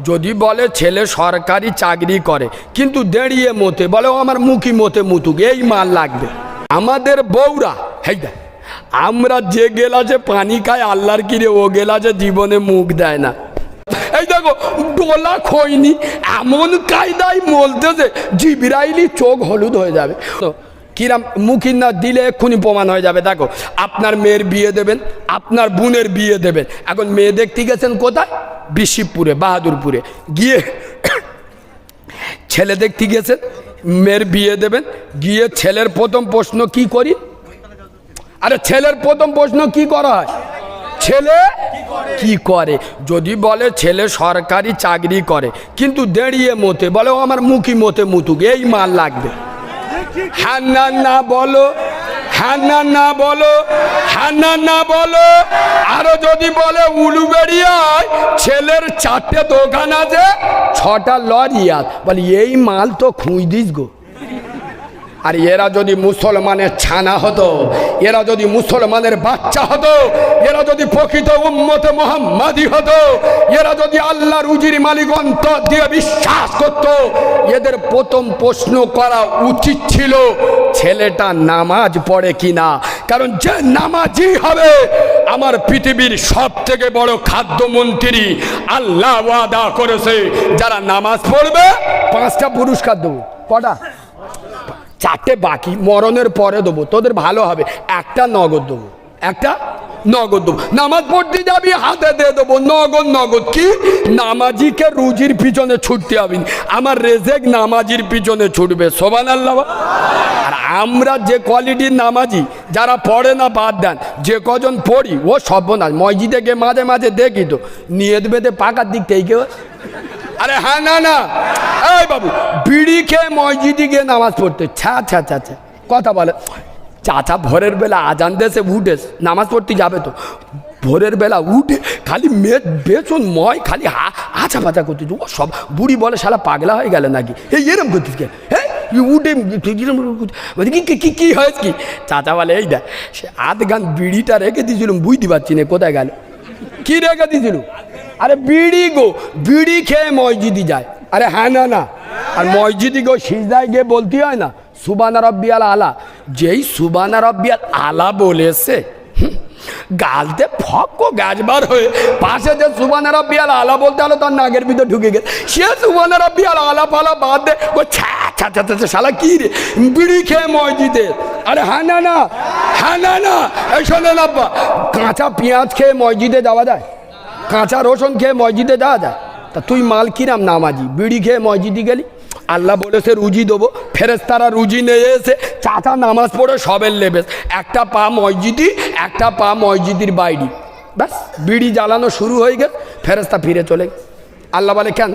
যদি বলে ছেলে সরকারি চাকরি করে কিন্তু দাঁড়িয়ে মতে বলে ও আমার মুখি মতে মুতুক, এই মাল লাগবে। আমাদের বউরা হেইদা আমরা যে গেলাসে পানি খায় আল্লাহর কিরে ও গেলাসে জীবনে মুখ দেয় না। এই দেখো ডোলা খইনি এমন কায়দায় বলতেছে জিবরাইলি চোখ হলুদ হয়ে যাবে। কিরাম মুখি না দিলে এক্ষুনি প্রমাণ হয়ে যাবে। দেখো আপনার মেয়ের বিয়ে দেবেন, আপনার বোনের বিয়ে দেবেন। এখন মেয়ে দেখতে গেছেন কোথায়? বিশিবপুরে, বাহাদুরপুরে গিয়ে ছেলে দেখতে গেছেন, মেয়ের বিয়ে দেবেন। গিয়ে ছেলের প্রথম প্রশ্ন কি করি? আরে ছেলের প্রথম প্রশ্ন কি করা হয়? ছেলে কি করে? যদি বলে ছেলে সরকারি চাকরি করে কিন্তু দাঁড়িয়ে মতে বলে ও আমার মুখি মতে মুতুক, এই মাল লাগবে। হ্যাঁ না না বলো, হ্যাঁ না না বলো, হ্যাঁ না না বলো। আরো যদি বলে উলুবেড়িয়ায় ছেলের 4টে দোকান আছে, 6টা লরি আছে, বলে এই মাল তো খুঁজ দিস গো। আর এরা যদি মুসলমানের ছানা হতো, এরা যদি মুসলমানের বাচ্চা হতো, এরা যদি প্রকৃত উম্মতে মুহাম্মাদি হতো, এরা যদি আল্লাহর রুজির মালিক অন্তর দিয়ে বিশ্বাস করত, এদের প্রথম প্রশ্ন করা উচিত ছিল ছেলেটা নামাজ পড়ে কিনা। কারণ যে নামাজি হবে আমার পৃথিবীর সব থেকে বড় খাদ্যমন্ত্রী আল্লাহ ওয়াদা করেছে যারা নামাজ পড়বে 5টা পুরস্কার দেবো। কটা? 4টে বাকি মরণের পরে দেবো, তোদের ভালো হবে। 1টা নগদ দেবো, 1টা নগদ দেবো। নামাজ পড়তে যাবি হাতে দিয়ে দেবো নগদ। নগদ কি? নামাজিকে রুজির পিছনে ছুটতে হবে, আমার রেজেক নামাজির পিছনে ছুটবে। সুবহানাল্লাহ। আর আমরা যে কোয়ালিটির নামাজি, যারা পড়ে না বাদ দেন, যে কজন পড়ি ও সর্বনাশ। মসজিদে গিয়ে মাঝে মাঝে দেখি তো নিয়ত বেঁধে পাকার দিক থেকে কেউ। আরে হ্যাঁ না না, এই বাবু বিড়ি খেয়ে মসজিদে গিয়ে নামাজ পড়তে ছা ছা ছা ছা কথা বলে। চাচা ভোরের বেলা আজান দেশে উঠে নামাজ পড়তে যাবে তো ভোরের বেলা উঠে খালি বেচন ময় খালি আছা পাচা করতে। ও সব বুড়ি বলে শালা পাগলা হয়ে গেলে নাকি, এই এরম করতিস কে? হ্যাঁ উঠে কি হয়েছে কি? চাচা বলে এই দেখ সে গান বিড়িটা রেখে দিয়েছিলাম, বুঝতে পারছি না কোথায় গেল। কি রেখে দিয়েছিল? আরে বিড়ি গো, বিড়ি খেয়ে মসজিদে যায়। আরে হ্যাঁ না না, আর মসজিদে গো সিজদায় গিয়ে বলতে হয় না সুবহান রাব্বিয়াল আলা। যেই সুবহান রাব্বিয়াল আলা বলেছে গালতে ফক্কো গাছবার হয়ে পাশে যে সুবহান রাব্বিয়াল আলা বলতে হলো তার নাগের ভিতর ঢুকে গেছে। সে সুবহান রাব্বিয়াল আলা ফালা বাদ দে ও ছা ছা ছা ছা শালা কি রে বিড়ি খেয়ে মসজিদে। আরে হ্যাঁ না না, হ্যাঁ না না, এই শোনেন আব্বা, কাঁচা পেঁয়াজ খেয়ে মসজিদে যাওয়া যায়? কাঁচা রসুন খেয়ে মসজিদে যাওয়া যায়? তা তুই মাল কিরাম নামাজি বিড়ি খেয়ে মসজিদে গেলি? আল্লাহ বলেছে রুজি দেবো, ফেরেশতারা রুজি নিয়ে এসে চাচা নামাজ পড়ে সবের লেবেস, একটা পা মসজিদি একটা পা মসজিদের বাইরে, ব্যাস বিড়ি জ্বালানো শুরু হয়ে গেল। ফেরেশতা ফিরে চলে গেল। আল্লাহ বলে কেন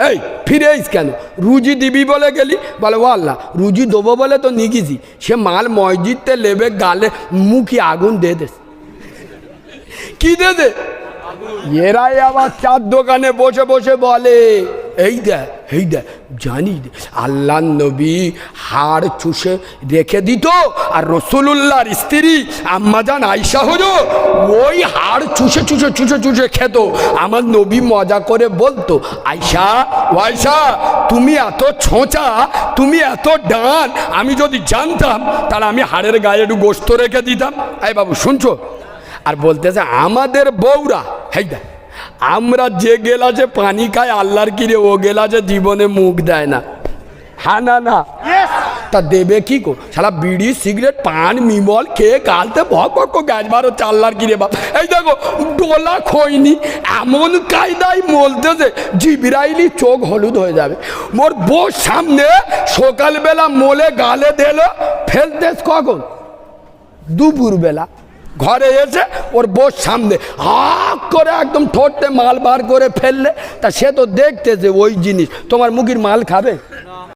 এই ফিরে আইস কেন? রুজি দিবি বলে গেলি? বলে ও আল্লাহ রুজি দেবো বলে তো নিগিছি, সে মাল মসজিদতে লেবে গালে মুখি আগুন দিয়ে দে। কি দে দে? এরাই আবার 4 দোকানে বসে বসে বলে এই দেখ এই দেখ, জানি আল্লাহ নবী হাড় চুষে রেখে দিত, আর রাসূলুল্লাহর স্ত্রী আম্মাজান আয়েশা হলো ওই হাড় চুষে চুষে চুষে চুষে খেত। আমার নবী মজা করে বলতো আয়েশা ও আয়েশা তুমি এত ছোঁচা, তুমি এত ডান, আমি যদি জানতাম তাহলে আমি হাড়ের গায়ে একটু গোশত রেখে দিতাম। এই বাবু শুনছো? আর বলতেছে আমাদের বউরা হেইদা আমরা যে গেলাসে পানি খায় আল্লাহর কিরে ও গেলাসে জীবনে মুখ দেয় না। হ্যাঁ না না, তা দেবে কি কো? শালা বিড়ি সিগারেট পান মিমল খেয়ে কালতে ভক ভক গ্যাস বার হচ্ছে আল্লাহর কিরে বাপ। এই দেখো ডোলা খইনি এমন কায়দায় বলতেছে জিবরাইলি চোখ হলুদ হয়ে যাবে। মোর বউ সামনে সকালবেলা মোলে গালে দিল, ফেলতেস কখন? দুপুরবেলা। ঘরে এসে ওর বউ সামনে হাক করে একদম ঠোঁটে মাল বার করে ফেললে, তা সে তো দেখতে যে ওই জিনিস তোমার মুখের মাল খাবে?